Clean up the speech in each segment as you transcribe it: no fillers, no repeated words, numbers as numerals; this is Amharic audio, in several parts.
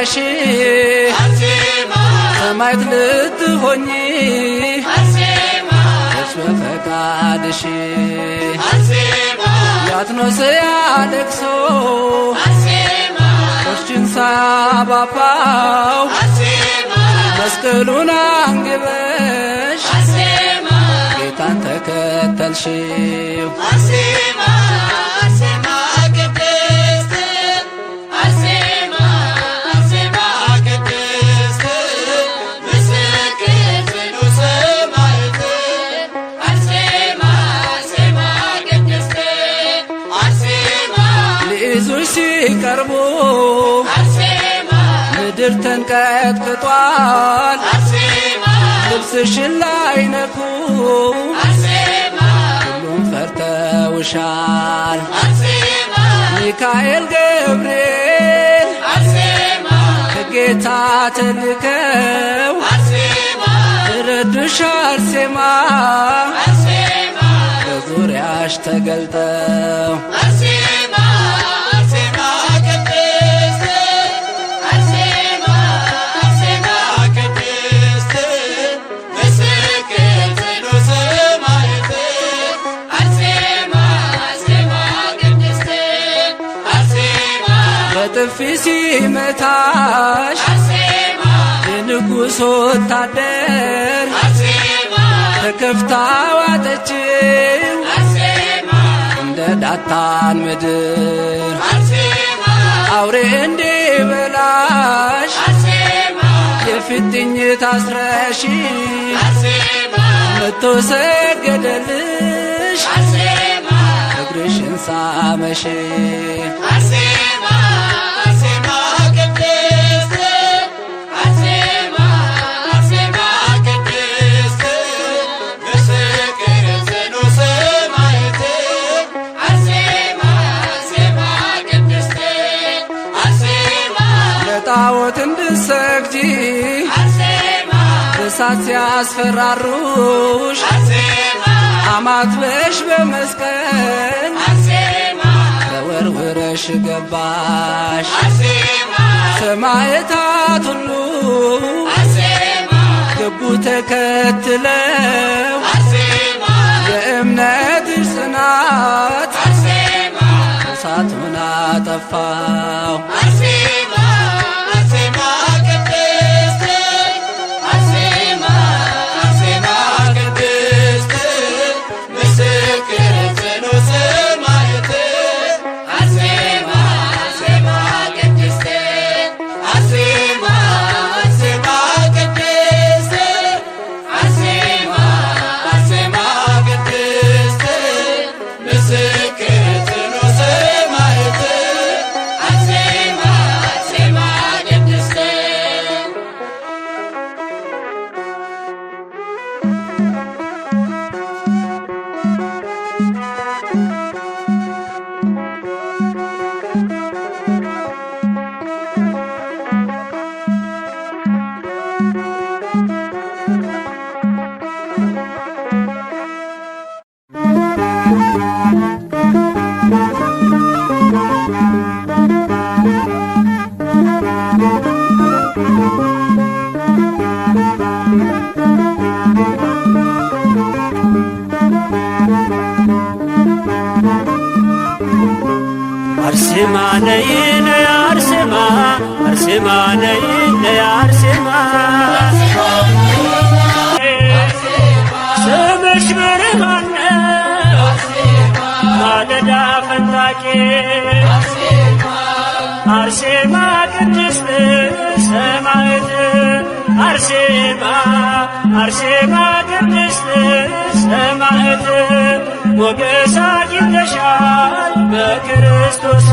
መጠጊያሽ ሰማዕት ልትሆኚ በፈቃድሽ ያትኖስያ ለቅሶ ቆሽችን ሳባባው መስቀሉን አንግበሽ ጌታን ተከተልሽው ሲቀርቡ ምድር ተንቀጥቅጧል ልብስሽን ላይነኩ ሁሉም ፈርተውሻል ሚካኤል ገብርኤል ከጌታ ተልከው ረዱሽ አርሴማ በዙሪያሽ ተገልጠው በጥፊ ሲመታሽ የንጉሥ ወታደር ተከፍታ ዋጠችው እንደ ዳታን ምድር አውሬ እንዲበላሽ የፊትኝ ታስረሽ መቶ ሰገደልሽ እግርሽን ሳመሽ ጣዖት እንድትሰግጂ እሳት ሲያስፈራሩሽ አማትበሽ በመስቀል ተወርውረሽ ገባሽ ሰማዕታት ሁሉ ገቡ ተከትለው የእምነትሽ ጽናት እሳቱን አጠፋው አርሴማ ነይ ነይ አርሴማ አርሴማ ነይ ነይ አርሴማ ስምሽ ብርሃን ነው ማለዳ ፈንጣቂ አርሴማ ቅድስት ሰማዕት አርሴማ አርሴማ ቅድስት ሰማዕት ሞገስ አግኝተሻል በክርስቶስ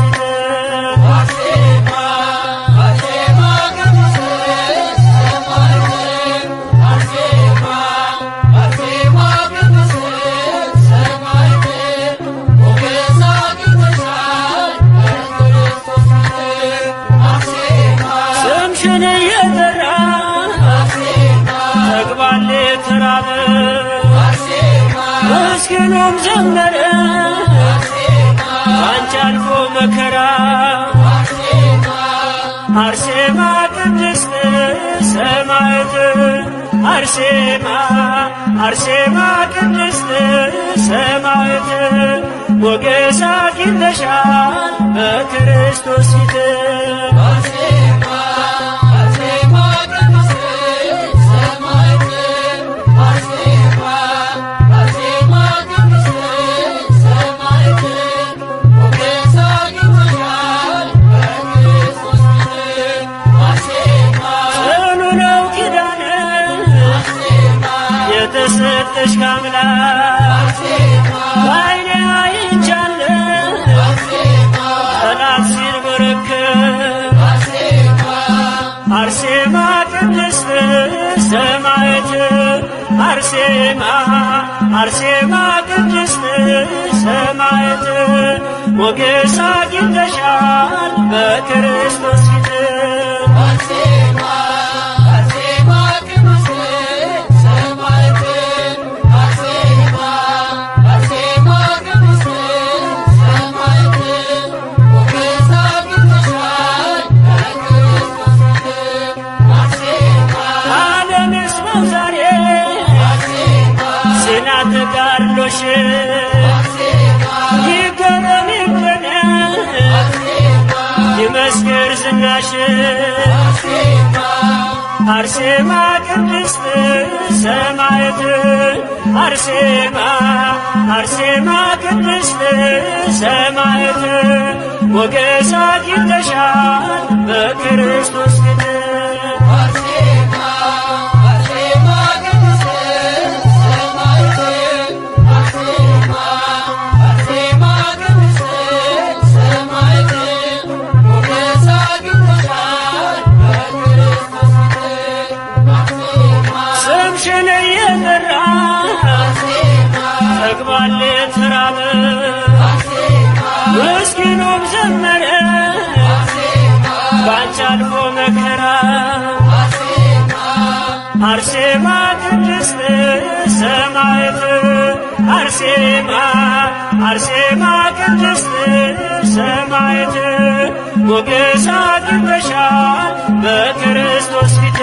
ስምሽን እየጠራ ተግባል ተራበ ምስኪኑም ዘመረ ባንቺ አልፎ መከራ አርሴማ ቅድስት ሰማዕት አርሴማ አርሴማ ቅድስት ሰማዕት ሞገስ አግኝተሻል በክርስቶስ ፊት የተሰጠሽ ከአምላክ በዓይኔ አይቻለሁ ጠላት ሲንበረከክ አርሴማ ቅድስት ሰማዕት አርሴማ አርሴማ ቅድስት ሰማዕት ሞገስ አግኝተሻል በክርስቶስ ፊት ተጋድሎሽ ይገረም ይገረም ይመስክር ዝናሽ አርሴማ ቅድስት ሰማዕት አርሴማ አርሴማ ቅድስት ሰማዕት ሞገስ አግኝተሻል በክርስቶስ ፊት ስምሽን እየጠራ ጠግቧል የተራበ ምስኪኑም ዘመረ ባንቺ አልፎ መከራ አርሴማ ቅድስት ሰማዕት አርሴማ አርሴማ ቅድስት ሰማዕት ሞገስ አግኝተሻል በክርስቶስ ፊት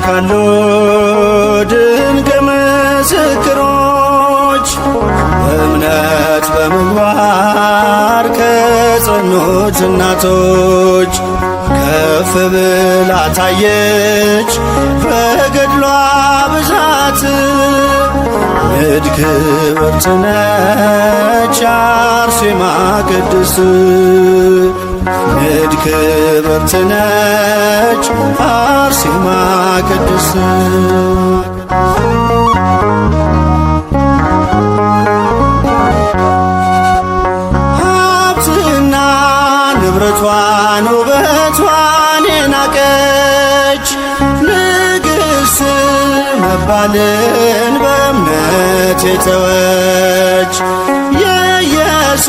ካሉ ድንቅ ምስክሮች እምነት በምግባር ከጸኑት እናቶች ከፍ ብላ ታየች በገድሏ ብዛት ንድ ክብርት ነች አርሴማ ቅድስት ንድ ክብርት ነች አርሴማ ቅድስት ሀብትና ንብረቷን ውበቷን የናቀች ንግሥት መባልን በእምነት የተወች የኢየሱስ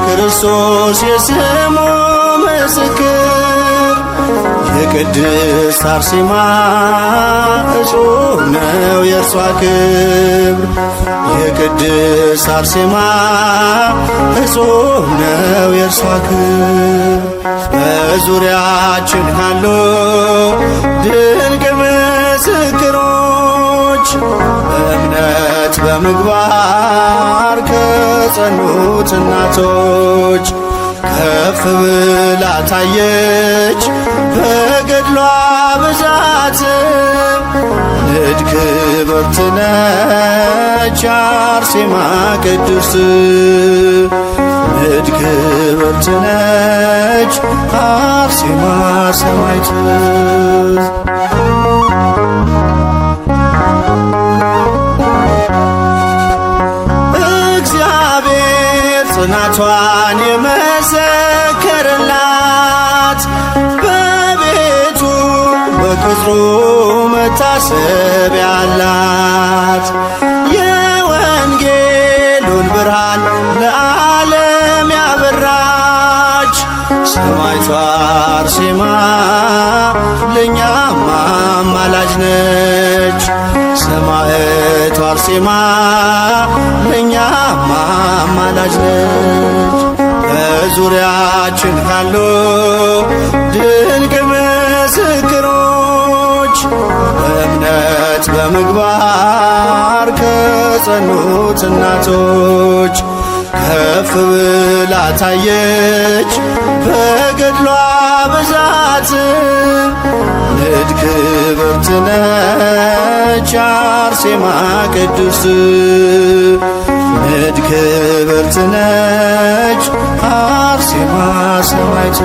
ክርስቶስ የስሙ ምስክር የቅድስት አርሴማ እጹብ ነው የእርሷ ክብር የቅድስት አርሴማ እጹብ ነው የእርሷ ክብር በዙሪያችን ካሉ ድንቅ ምስክሮች በእምነት በምግባር ከጸኑት እናቶች ከፍ ብላ ታየች በገድሏ ብዛት ንድ ክብርት ነች አርሴማ ቅድስት ንድ ክብርት ነች አርሴማ ሰማዕት ጽናቷን የመሰከረላት በቤቱ በቅጥሩ መታሰቢያ አላት የወንጌሉን ብርሃን ለዓለም ያበራች ሰማዕቷ አርሴማ ለእኛም አማላጅ ነች ሰማዕቷ አርሴማ ለእኛም አማላጅ ነች በዙሪያችን ካሉ ድንቅ ምስክሮች በእምነት በምግባር ከጸኑት እናቶች ከፍ ብላ ታየች በገድሏ ብዛት ንድ ክብርት ነች አርሴማ ቅድስት ንድ ክብርት ነች አርሴማ ሰማዕት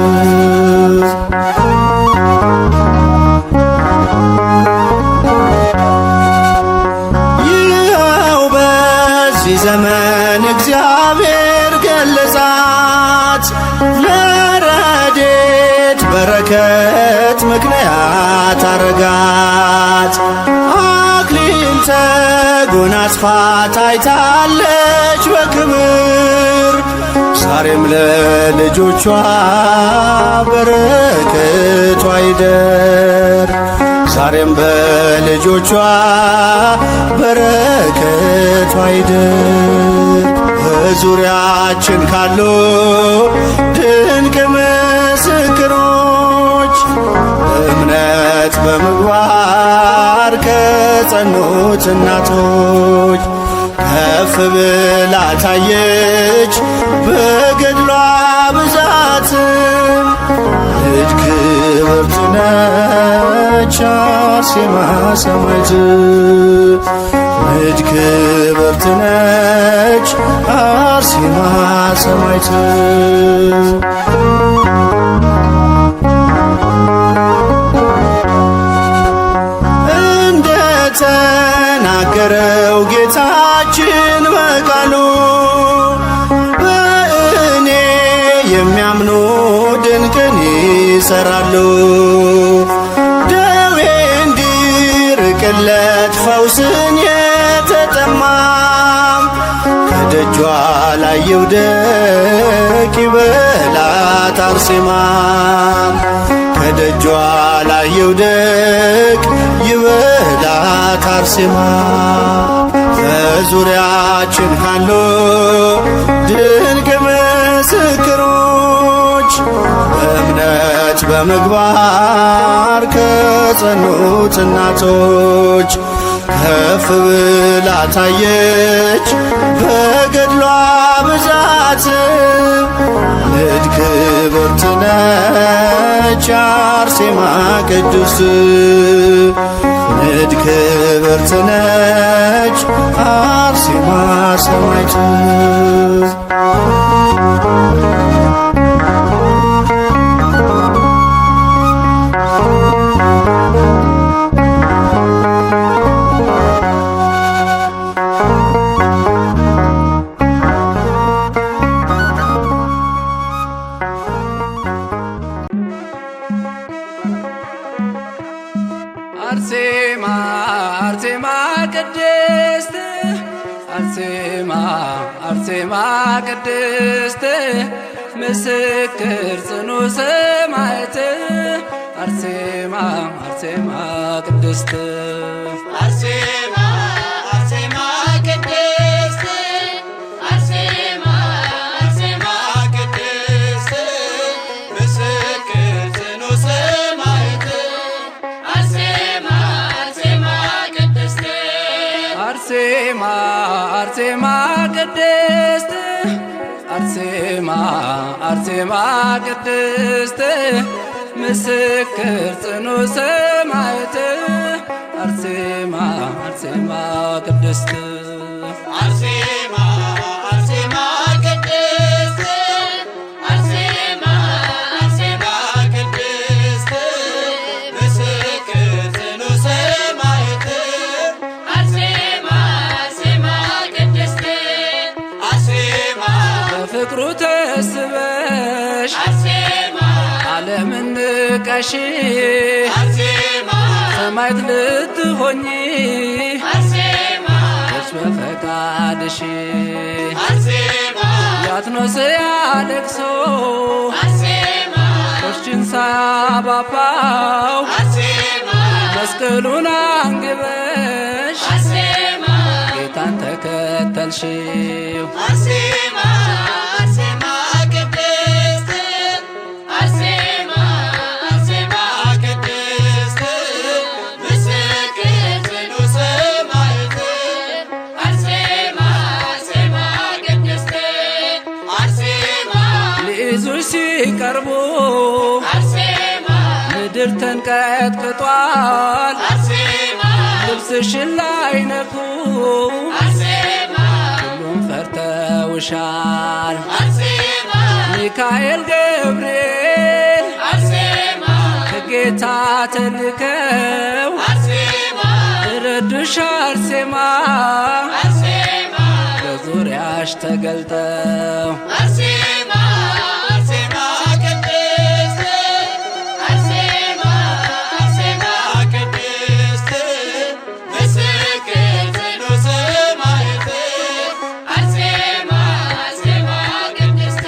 ይኸው በዚህ ዘመን እግዚአብሔር ገለጻት ለረድኤት በረከት ምክንያት አረጋት አክሊል ተጎናጽፋ ታይታለች በክብር ዛሬም ለልጆቿ በረከቷ ይደር ዛሬም በልጆቿ በረከቷ ይደር በዙሪያችን ካሉ ድንቅ ምስክሮች እምነት በምግባር ከጸኑት እናቶች ከፍ ብላ ታየች በገድሏ ብዛት ንድ ክብርት ነች አርሴማ ሰማዕት ንድ ክብርት ነች አርሴማ ሰማዕት እንደተናገረው ጌታችን በቃሉ በእኔ የሚያምኑ ድንቅን ይሰራሉ ደዌ እንዲርቅለት ፈውስን የተጠማም ከደጇ ላይ ይውደቅ ይበላት አርሴማ ከደጇ ላይ ይውደቅ ይበላት አርሴማ በዙሪያችን ካሉ ድንቅ ምስክሮች በእምነት በምግባር ከጸኑት እናቶች ከፍ ብላ ታየች በገድሏ ብዛት። ንድ ክብርት ነች አርሴማ ቅድስት፣ ንድ ክብርት ነች አርሴማ ሰማዕት። አርሴማ አርሴማ ቅድስት አርሴማ አርሴማ ቅድስት ምስክር ጽኑ ሰማዕት አርሴማ አርሴማ ቅድስት አርሴማ አርሴማ ቅድስት አርሴማ አርሴማ ቅድስት ምስክር ጽኑ ሰማዕት አርሴማ አርሴማ ቅድስት አርሴማ አርሴማ ቅድስት አርሴማ አርሴማ ቅድስት ምስክር ጽኑ ሰማዕት አርሴማ አርሴማ ቅድስት አርሴማ አርሴማ ቅድስት አርሴማ አርሴማ ቅድስት ምስክር ጽኑ ሰማዕት አርሴማ አርሴማ ቅድስት አርሴማ በፍቅሩ ተስበሽ አርሴማ ዓለምን ንቀሽ አርሴማ ሰማዕት ልትሆኚ አርሴማ እርስ በፈቃድሽ አርሴማ ያትኖስያ ለቅሶ አርሴማ ቆርሽን ሳባባው አርሴማ መስቀሉን አንግበሽ አርሴማ ጌታን ተከተልሽው አርሴማ አርሴማ ቅድስት አርሴማ አርሴማ ቅድስት ምስክር ጽኑ ሰማዕት አርሴማ አርሴማ ቅድስት አርሴማ ሊይዙሽ ሲቀርቡ አርሴማ ምድር ተንቀጥቅጧል አርሴማ ልብስሽን ላይነኩ አርሴማ ሁሉም ፈርተውሻል አርሴማ ሚካኤል ገብርኤል አርሴማ ከጌታ ተልከው አርሴማ ረዱሽ አርሴማ አርሴማ በዙሪያሽ ተገልጠው አርሴማ አርሴማ ቅድስት አርሴማ አርሴማ ቅድስት ምስክር ጽኑ ሰማዕት አርሴማ አርሴማ ቅድስት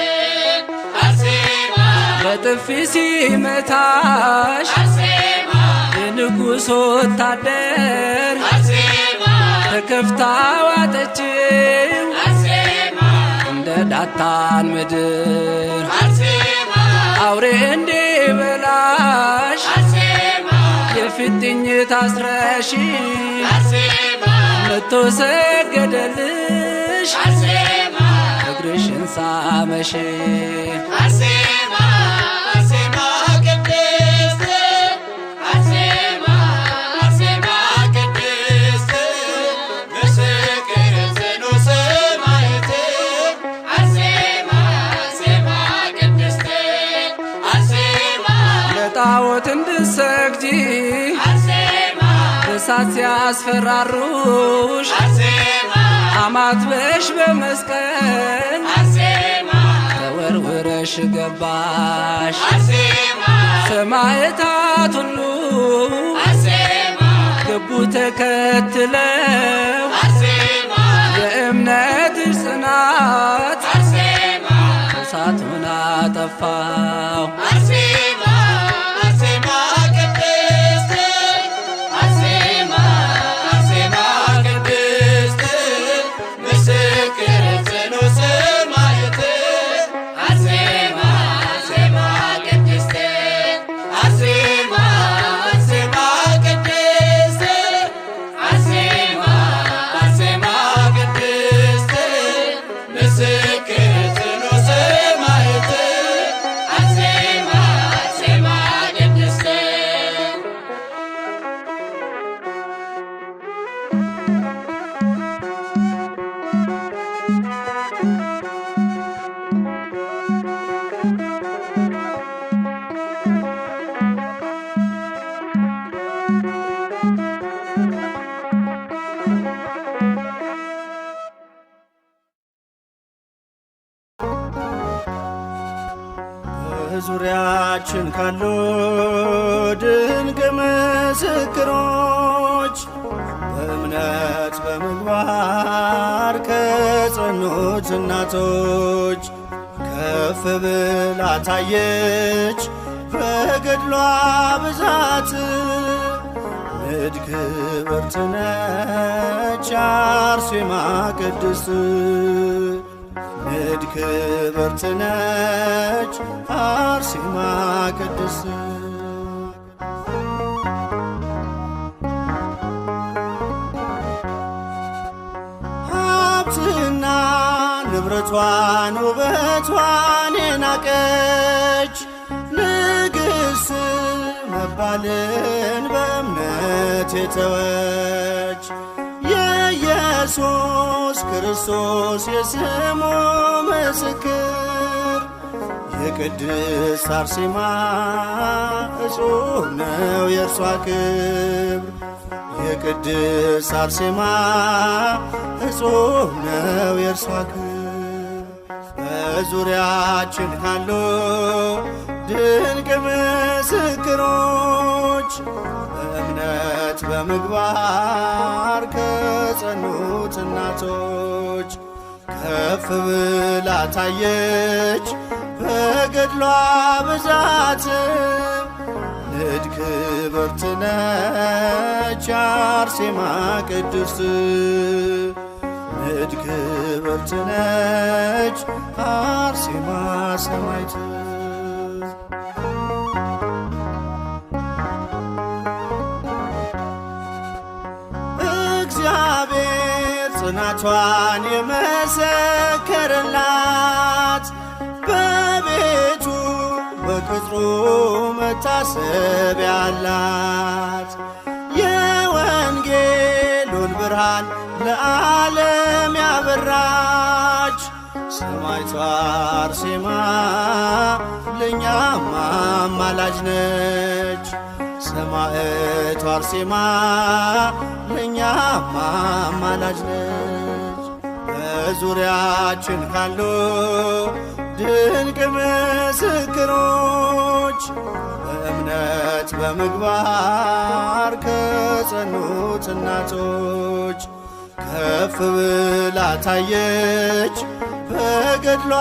አርሴማ በጥፊ ሲመታሽ አርሴማ የንጉሥ ወታደር አርሴማ ተከፍታ ዋጠችው አርሴማ እንደ ዳታን ምድር አርሴማ አውሬ እንዲበላሽ አርሴማ የፊጥኝ ታስረሽ አርሴማ መቶ ሰገደልሽ አርሴማ እግርሽን ሳመሽ አርሴማ አርሴማ ቅድስት አርሴማ አርሴማ ቅድስት ምስክር ጽኑ ሰማዕት አርሴማ አርሴማ ቅድስት አርሴማ ለጣዖት እንድትሰግጂ አርሴማ እሳት ሲያስፈራሩሽ አርሴማ አማትበሽ በመስቀል አርሴማ ተወርውረሽ ገባሽ አርሴማ ሰማዕታት ሁሉ አርሴማ ገቡ ተከትለው አርሴማ የእምነትሽ ጽናት አርሴማ እሳቱን አጠፋው አርሴማ አርሴማ ቅድስት አርሴማ አርሴማ ቅድስት ምስክር ጽኑ ሰማዕት አርሴማ አርሴማ ቅድስት በዙሪያችን ካሉ ድንቅ ምስክሮች በእምነት በምግባር ከጸኑት እናቶች ከፍ ብላ ታየች በገድሏ ብዛት። ንድ ክብርት ነች አርሴማ ቅድስት ንድ ክብርት ነች አርሴማ ቅድስት። ሀብትና ንብረቷን ውበቷን የናቀች ንግሥት መባልን በእምነት የተወች የኢየሱስ ክርስቶስ የስሙ ምስክር የቅድስት አርሴማ እጹብ ነው የእርሷ ክብር። የቅድስት አርሴማ እጹብ ነው የእርሷ ክብር። በዙሪያችን ካሉ ድንቅ ምስክሮች በእምነት በምግባር ከጸኑት እናቶች ከፍ ብላ ታየች በገድሏ ብዛት። ንድ ክብርት ነች አርሴማ ቅድስት ንድ ክብርት ነች አርሴማ ሰማዕት። እግዚአብሔር ጽናቷን የመሰከረላት በቤቱ በቅጥሩ መታሰቢያ አላት። የወንጌሉን ብርሃን ለዓለም ያበራች ሰማዕቷ አርሴማ ለእኛም አማላጅ ነች። ሰማዕቷ አርሴማ ለእኛም አማላጅ ነች። በዙሪያችን ካሉ ድንቅ ምስክሮች በእምነት በምግባር ከጸኑት እናቶች ከፍ ብላ ታየች በገድሏ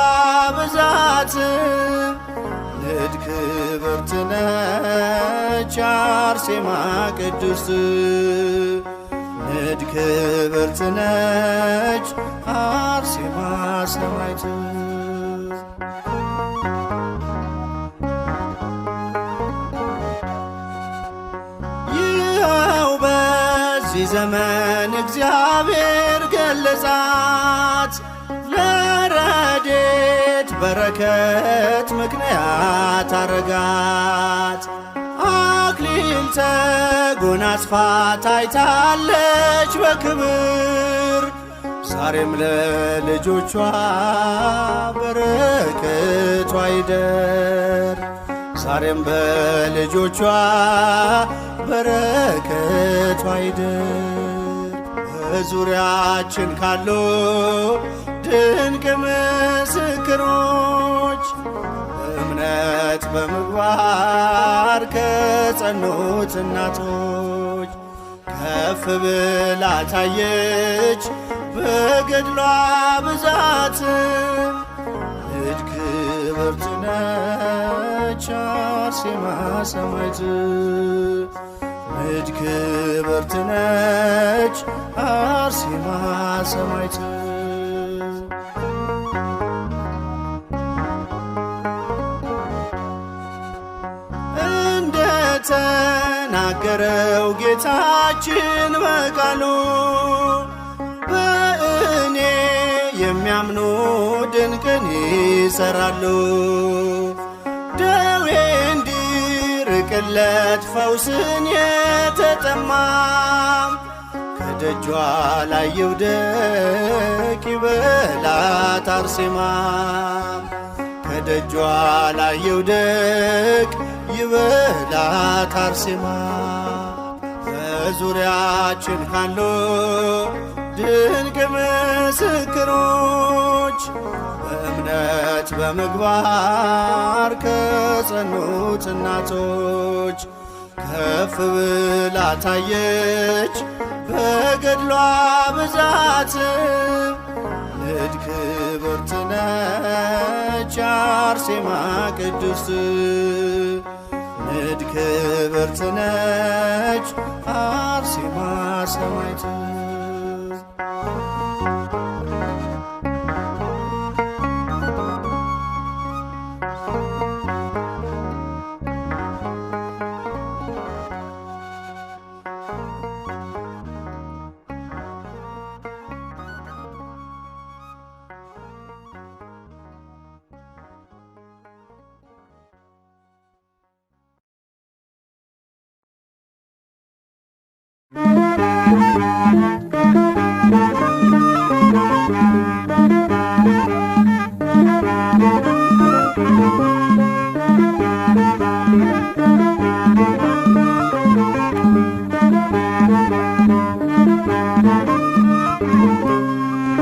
ብዛት። ንድ ክብርት ነች አርሴማ ቅድስት ንድ ክብርት ነች አርሴማ ሰማዕት። ይኸው በዚህ ዘመን እግዚአብሔር ገለጻት ለረድኤት በረከት ምክንያት አረጋት። አክሊል ተጎናጽፋ ታይታለች በክብር ዛሬም ለልጆቿ በረከቷ ይደር። ዛሬም በልጆቿ በረከቷ ይደር። በዙሪያችን ካሉ ድንቅ ምስክሮች በእምነት በምግባር ከጸኑት እናቶች ከፍ ብላ ታየች በገድሏ ብዛት። ንድ ክብርት ነች አርሴማ ሰማዕት ንድ ክብርት ነች አርሴማ ሰማዕት። እንደተናገረው ጌታችን በቃሉ በእኔ የሚያምኑ ድንቅን ይሰራሉ። ደዌ እንዲርቅለት ፈውስን የተጠማም ከደጇ ላይ ይውደቅ ይበላት አርሴማ ከደጇ ላይ ይውደቅ ይበላት አርሴማ። በዙሪያችን ካሉ ድንቅ ምስክሮች በእምነት በምግባር ከጸኑት እናቶች ከፍ ብላ ታየች በገድሏ ብዛት ንድ ክብርት ነች አርሴማ ቅድስት ንድ ክብርት ነች አርሴማ ሰማዕት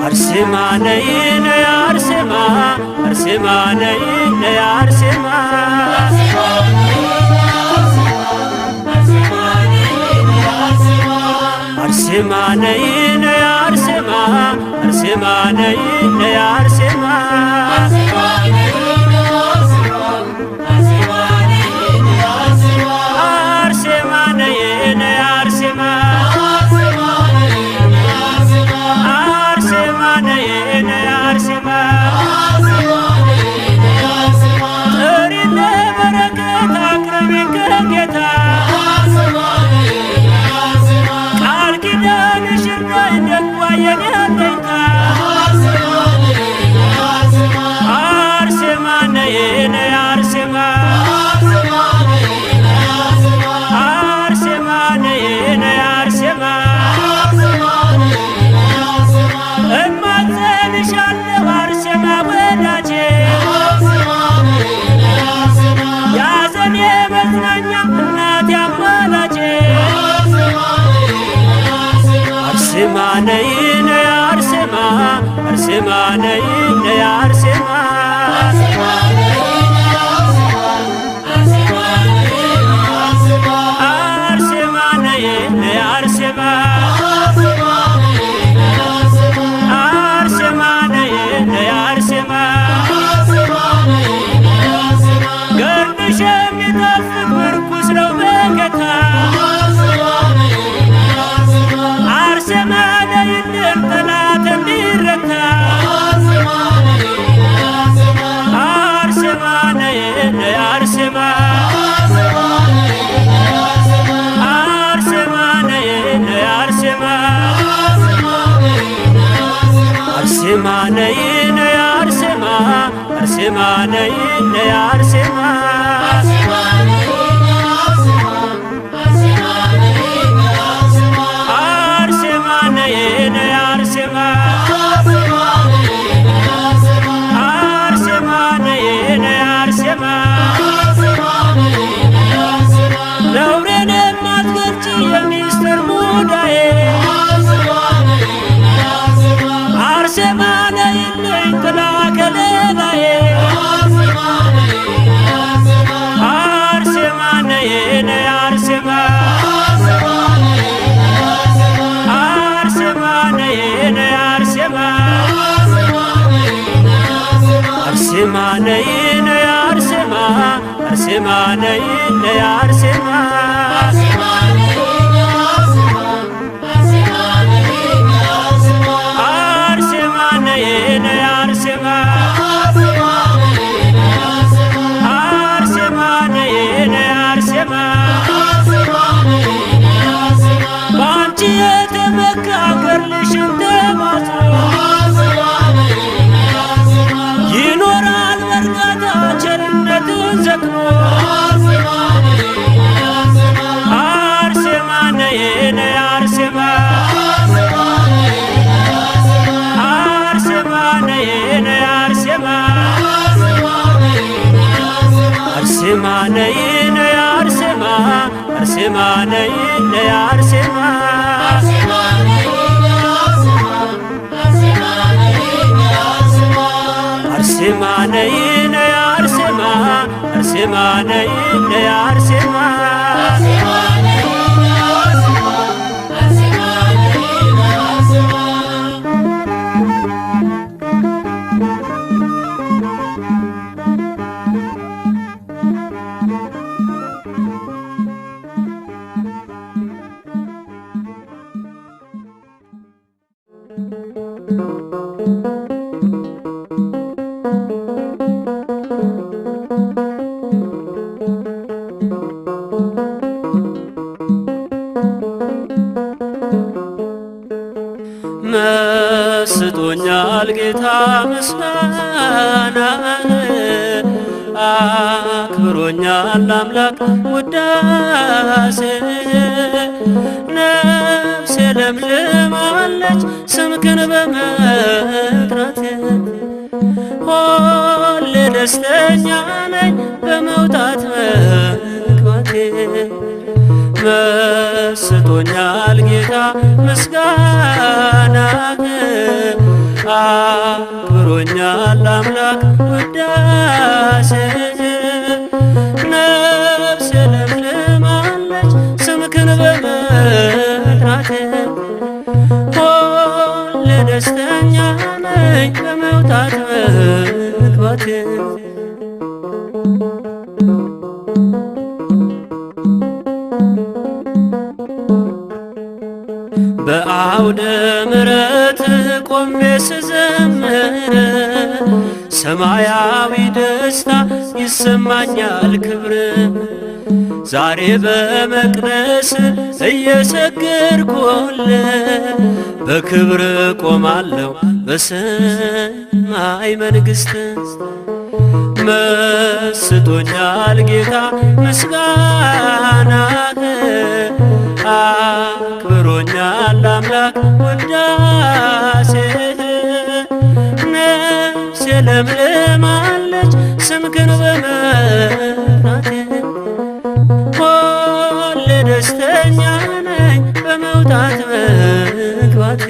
አርሴማ ነይ ነይ አርሴማ አርሴማ ነይ ነይ አርሴማ አርሴማ ነይ ነይ አርሴማ አርሴማ ነይ ነይ አርሴማ አርሴማ ነይ ነይ አርሴማ አርሴማ ነይ ነይ አርሴማ ጥሪን ለበረከት አቅርቢን ከጌታ ቃል ኪዳንሽ ይርዳኝ ደጓ የኔ አለኝታ አርሴማ ነይ ነይ አርሴማ አርሴማ ነይ ነይ አርሴማ እማጸንሻለሁ አርሴማ ወዳጄ ያዘኔ መጽናኛ እናቴ አማላጄ አርሴማ ነይ ነይ አርሴማ አርሴማ ነይ ነይ አርሴማ አርሴማ ነይ ነይ አርሴማ አርሴማ ነይ ነይ አርሴማ ገድልሽ የሚጣፍጥ ምርኩስ ነው በጌታ አርሴማ ነይልን ጠላት እንዲረታ አርሴማ ነይ ነይ አርሴማ አርሴማ ነይ ነይ አርሴማ አርሴማ ነይ ነይ አርሴማ አርሴማ ነይ ነይ አርሴማ አርሴማ ነይ ነይ አርሴማ አርሴማ ነይ ነይ አርሴማ ነውሬን የማትገልጪ የሚስጥር ሙዳዬ አርሴማ ነይልኝ ጥላ ከለላዬ አርሴማ ነይ ነይ አርሴማ አርሴማ ነይ ነይ አርሴማ አርሴማ ነይ ነይ አርሴማ አርሴማ ነይ ነይ አርሴማ አርሴማ ነይ ነይ አርሴማ አርሴማ ነይ ነይ አርሴማ በአንቺ የተመካ ገድልሽን ተማጽኖ ይኖራል በእርጋታ ቸርነትን ዘክሮ አርሴማ ነይ ነይ አርሴማ አርሴማ ነይ ነይ አርሴማ አርሴማ ነይ ነይ አርሴማ አርሴማ ነይ ነይ አርሴማ አርሴማ ነይ ነይ አርሴማ አርሴማ ነይ ነይ አርሴማ መስጦኛል ጌታ ምስጋና አክብሮኛል አምላክ ውዳሴ ነፍሴ ለምልማለች ስምክን በመጥራት ሁሌ ደስተኛ ነኝ በመውጣት መግባቴ መስጦኛል ጌታ ምስጋና አክብሮኛል አምላክ ውዳሴ ነፍሴ ለምልማለች ስምክን በመጥራት ሁሌ ደስተኛ ነኝ በመውጣት መግባቴ በአውደ ምሕረት ቆሜ ስዘምር ሰማያዊ ደስታ ይሰማኛል ክብር ዛሬ በመቅደስ እየሰገድኩል በክብር ቆማለሁ በሰማይ መንግሥት መስጦኛል ጌታ ምስጋና አክብሮኛል አምላክ ውዳሴ ነፍሴ ለምልማለች ስምክን በመጥራቴ ሁሌ ደስተኛ ነኝ በመውጣት መግባቴ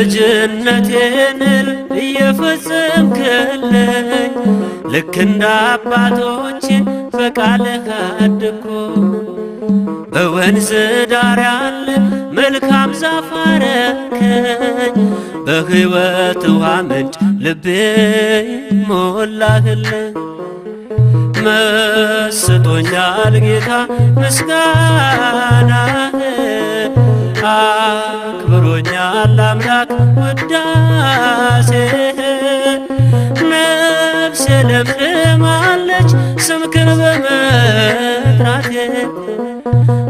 የልጅነቴን እየፈጸምክልኝ ልክ እንደ አባቶቼ በቃልህ አደግኩ በወንዝ ዳር ያለ መልካም ዛፍ አረከኝ በሕይወት ውሃ ምንጭ ልቤ ሞላህልኝ መስጦኛል ጌታ ምስጋናህ አክብሮኛል አምላክ ውዳሴ ነፍሴ ለምልማለች ስምክን በመጥራቴ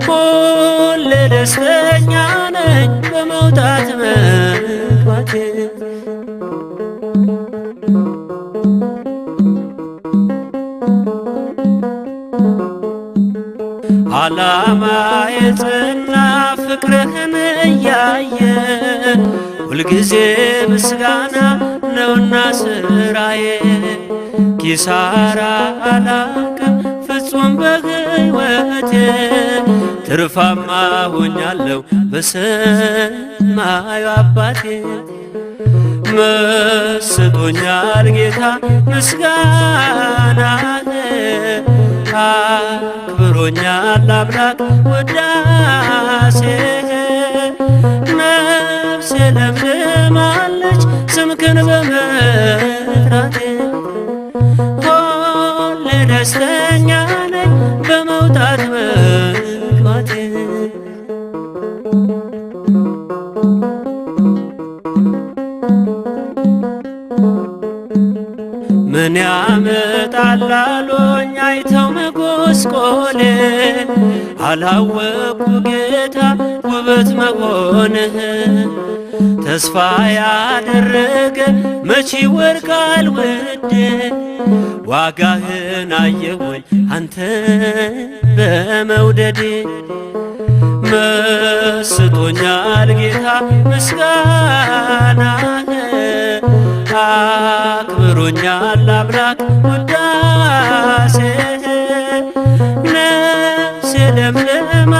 ሁሌ ደስተኛ ነኝ በመውጣት መግባቴ ዓላማ የጽና ፍቅርህን እያየ ሁልጊዜ ምስጋና ነውና ስራዬ ኪሳራ አላውቅም ፍጹም በሕይወቴ ትርፋማ ሆኛለሁ በሰማዩ አባቴ መስጦኛል ጌታ ምስጋና አክብሮኛል አምላክ ውዳሴ ነፍሴ ለምልማለች ስምክን በመጥራቴ ሁሌ ደስተኛ ነኝ በመውጣት መግባቴ ምን ያመጣላሉኝ አይተው መጎስቆሌ አላወቁ ጌታ ውበት መሆንህ ተስፋ ያደረገ መቼ ይወድቃል ውዴ ዋጋህን አየሁኝ አንተ በመውደዴ መስጦኛል ጌታ ምስጋናህ አክብሮኛል አምላክ ውዳሴ ነፍሴ ለምልማ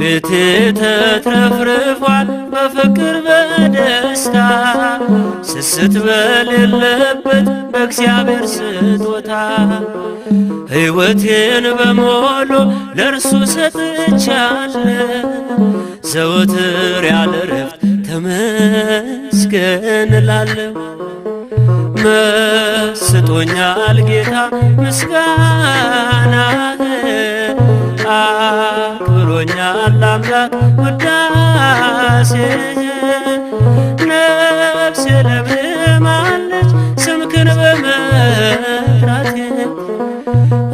ቤቴ ተትረፍርፏል በፍቅር በደስታ ስስት በሌለበት በእግዚአብሔር ስጦታ ሕይወቴን በሞሉ ለእርሱ ሰጥቻለሁ። ዘወትር ያለ ረፍት ተመስገን እላለሁ። መስጦኛል ጌታ ምስጋናህ አክብሮኛል አምላክ ውዳሴ ነፍሴ ለምልማለች ስምክን በመጥራቴ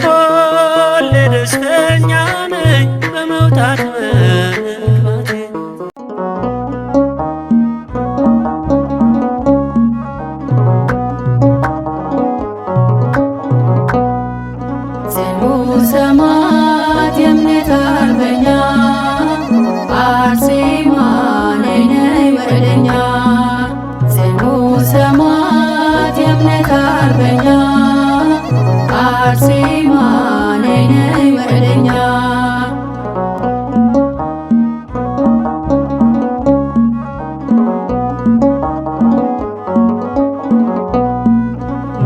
ሁሌ ደስተኛ ነኝ በመውጣት መግባቴ። ጽኑ ሰማዕት የእምነት አርበኛ አርሴማ ነይ ነይ ወደኛ። ጽኑ ሰማዕት የእምነት አርበኛ አርሴማ ነይ ነይ ወደኛ።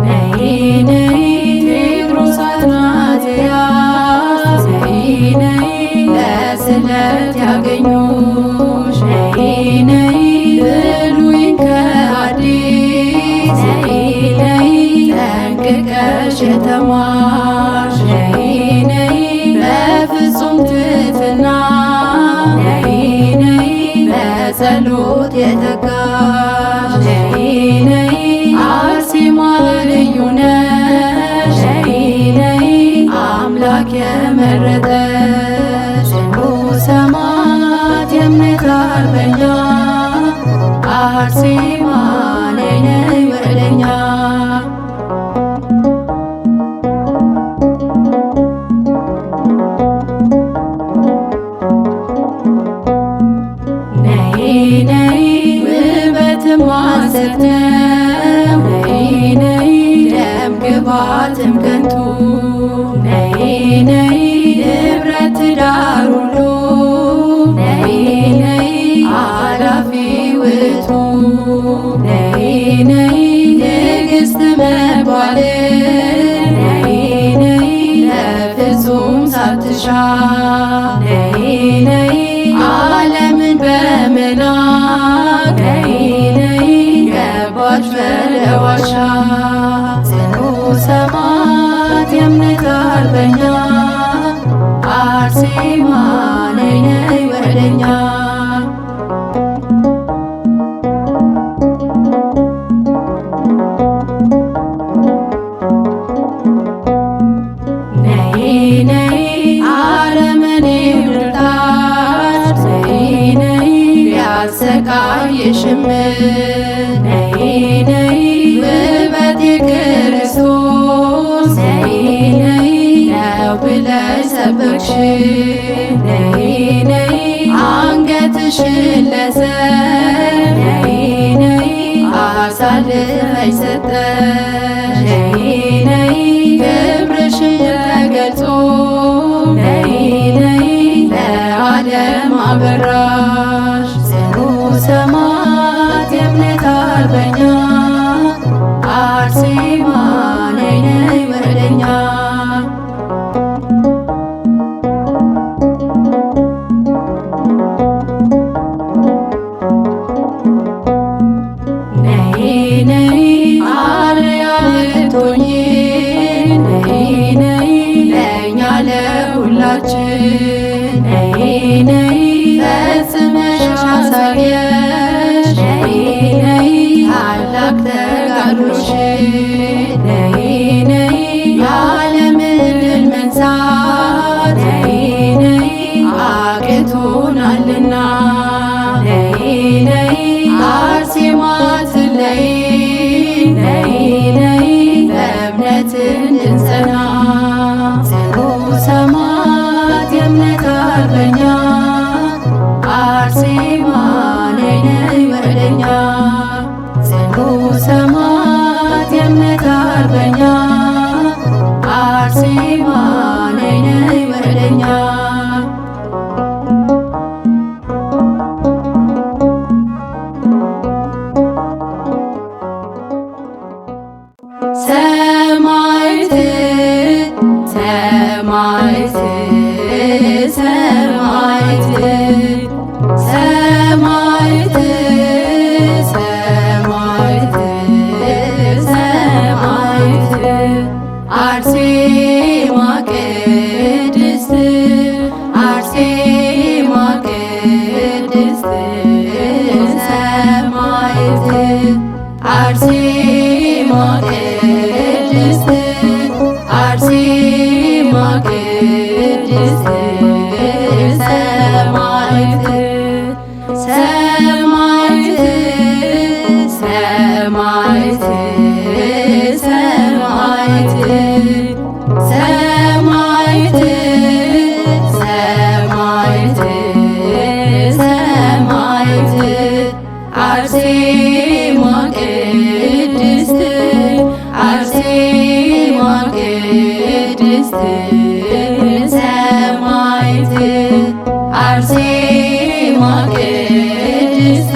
ነይ ነይ ቴዎድሮስ አትናቴያስ ነይ ነይ ለስለት ያገኙሽ ነይ ነይ ብሉይን ከአዲስ ነይ ነይ ጠንቅቀሽ የተማርሽ ነይ ነይ በፍጹም ትሕትና ነይ ነይ በጸሎት የተጋሽ ነይ ነይ አርሴማ ልዩ ነሽ ነይ ነይ አምላክ የመረጠሽ። ጽኑ ሰማዕት የእምነት አርበኛ አርሴማ ነይ ነይ ወደኛ። ነይ ነይ ውበትም ሐሰት ነው ነይ ነይ ደም ግባትም ከንቱ ነይ ነይ ንብረት ትዳር ሁሉ ነይ ነይ አላፊ ውእቱ ነይ ነይ ንግሥት መባል ነይ ነይ ለፍጹም ሳትሻ ነይ ነይ ዓለምን በመናቅ ነይ ነይ ገባች ወደ ዋሻ። ጽኑ ሰማዕት የእምነት አርበኛ አርሴማ ነይ ነይ ወደኛ። ነይ ነይ አረመኔ ብርታት ነይ ነይ ቢያሰቃይሽም ነይ ነይ ውበት የክርስቶስ ነይ ነይ ነው ብለሽ ሰበክሽ ነይ ነይ አንገትሽን ለሰብ ነይ ነይ አሳልፈሽ ሰጠሽ ነይ ነይ ክብርሽን ተገልጾ ነይ ነይ ለዓለም አበራሽ። ጽኑ ሰማዕት የእምነት አርበኛ አርሴማ ነይ ነይ ወደኛ። ነይ ነይ አርአያ ልትሆኚ ነይ ነይ ለእኛ ለሁላችን ነይ ነይ ፈጽመሽ አሳየሽ ነይ ነይ ታላቅ ተጋድሎሽን ነይ ነይ የዓለምን ድል መንሳት ነይ ነይ አቅቶናልና ነይ ነይ አርሴማ አትለይ ነይ ነይ በእምነት እንድንጸና። ጽኑ ሰማዕት የእምነት አርበኛ አርሴማ ነይ ነይ ወደኛ። ጽኑ ሰማዕት የእምነት አርበኛ አርሴማ ነይ ነይ ወደኛ። አርሴማ ቅድስት አርሴማ ቅድስት ሰማዕት ሰማዕት ሰማዕት ሰማዕት ሰማዕት ሰማዕት ሰማዕት አርሴማ ቅድስት አርሴማ ቅድስት ሰማዕት አርሴማ ቅድስት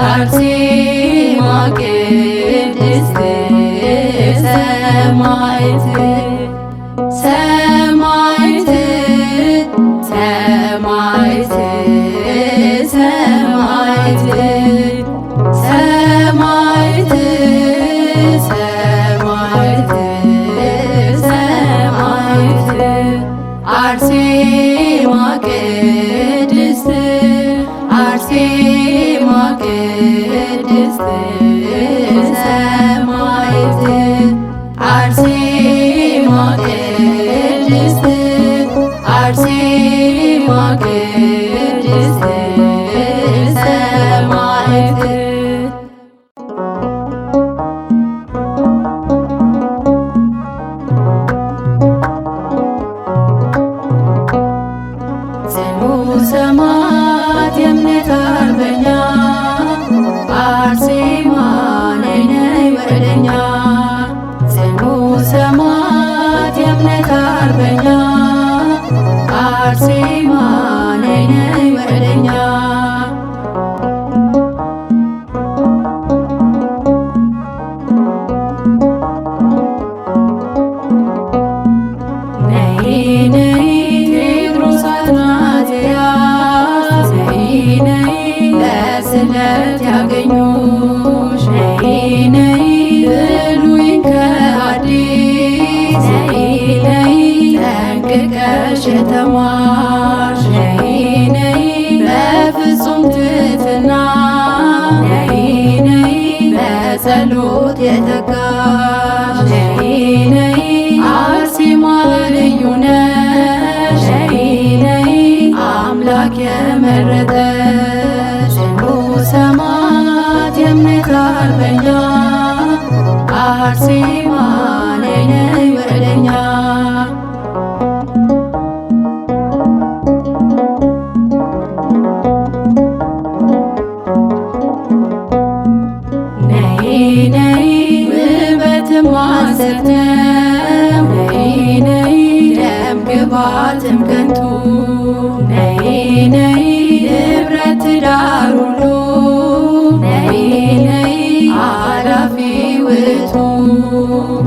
አርሴማ ቅድስት ሰማዕት ሰማዕት ሰማዕት ሰማዕት ሰማዕት ሰማዕት ሰማዕት አርሴማ ቅድስት አርሴማ ቅድስት ሰማዕት አርሴማ ቅድስት አርሴማ ቅድስት ሰማዕት ጽኑ ሰማዕት የእምነት አርበኛ አርሴማ ነይ ነይ ወደኛ ጽኑ ሰማዕት የእምነት አርበኛ አርሴማ ነይ ነይ ወደኛ ነይ ነይ ቴዎድሮስ አትናቴያስ ነይ ነይ ለስለት ያገኙሽ ነይ ነይ ብሉይን ከአዲስ ነይ ነይ ጠንቅቀሽ የተማርሽ ነይ ነይ በፍጹም ትሕትና ነይ ነይ በጸሎት የተጋሽ ነይ ነይ አርሴማ ልዩ ነሽ ነይ ነይ አምላክ የመረጠሽ ጽኑ ሰማዕት የእምነት አርበኛ አርሴማ ነይ ነይ ወደኛ ነይ ነይ ውበትም አልሰተም ነይ ነይ ደም ግባትም ከንቱ ነይ ነይ ንብረት ትዳር ሁሉ ነይ ነይ አላፊ ውእቱ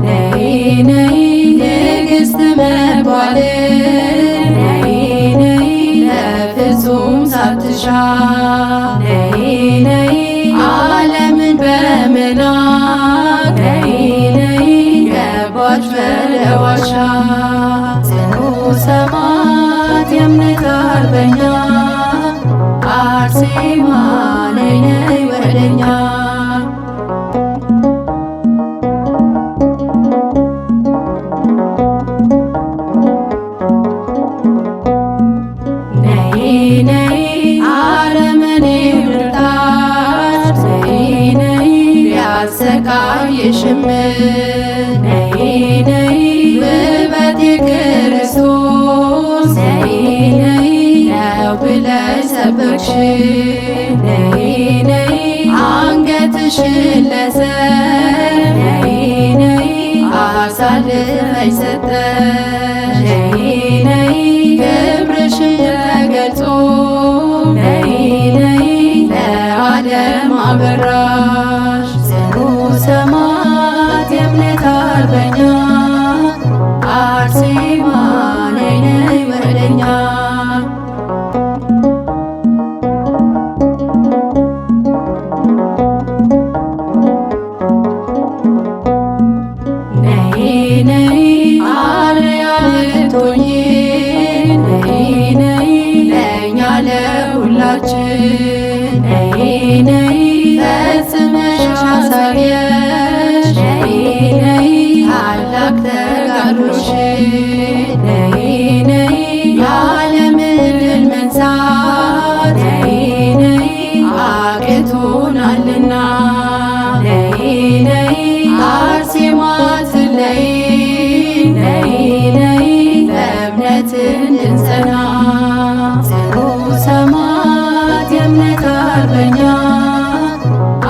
ነይ ነይ ንግሥት መባል ነይ ነይ ለፍጹም ሳትሻ ነይ ነይ ዓለምን በመናቅ ነይ ነይ ገባች በለዋሻ ጽኑ ሰማዕት የእምነት አርበኛ አርሴማ ነይ ነይ ወደኛ ነይ ነይ አረመኔው ልጣት ነይ ነይ ቢያሰቃይሽም ነይ ነይ ውበት የክርስቶስ ነይ ነይ ነው ብለሽ ሰበክሽ ነይ ነይ አንገትሽን ለሰብ ነይ ነይ አሳልፈሽ ሰጠሽ ነይ ነይ ክብርሽን ተገልጾ ነይ ነይ ለዓለም አበራሽ ጽኑ ሰማዕት የእምነት አርበኛ አርሴማ ነይ ነይ ወደኛ ነይ ነይ አርያም ያሳየሽ ነይ ነይ ታላቅ ተጋድሎሽ ነይ ነይ የዓለምን ድል መንሳት ነይ ነይ አቅቶናልና ነይ ነይ አርሴማ ትለይ ነይ ነይ በእምነት እንድንጸና ጽኑ ሰማዕት የእምነት አርበኛ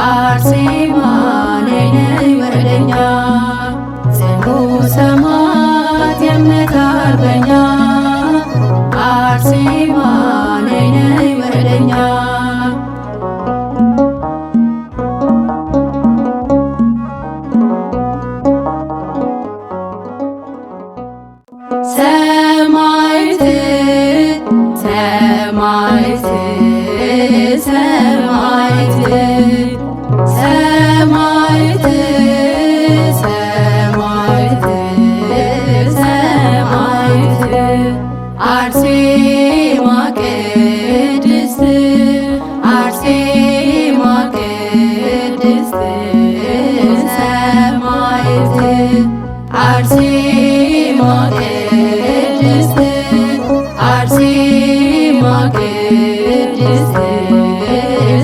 አርሴማ ነይ ነይ ወደኛ ጽኑ ሰማዕት የእምነት አርበኛ አርሴማ ነይ ነይ ወደኛ ሰማዕት ሰማዕት ሰማዕት ሰማዕት ሰማዕት ሰማዕት አርሴማ ቅድስት አርሴማ ቅድስት ሰማዕት አርሴማ ቅድስት አርሴማ ቅድስት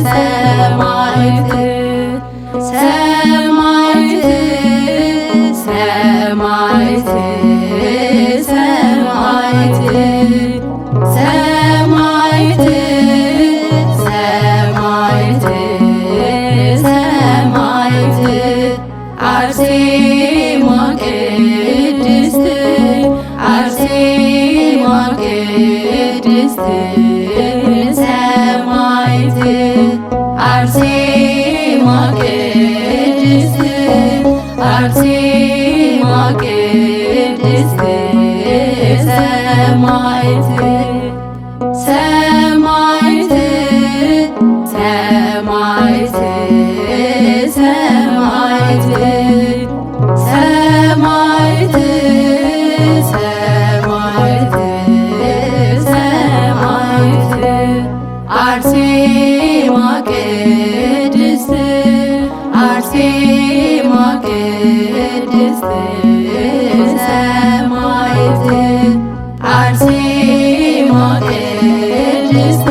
ሰማዕት ሰማዕት ሰማዕት ሰማዕት ሰማዕት ሰማዕት ሰማዕት አርሴማ ቅድስት አርሴማ ቅድስት ሰማዕት አርሴማ ቅድስት አርሴማ ቅድስት ሰማዕት ሰማዕት ሰማዕት ሰማዕት ሰማዕት ሰማዕት ሰማዕት አርሴማ ቅድስት አርሴማ ቅድስት ሰማዕት አርሴማ ቅድስት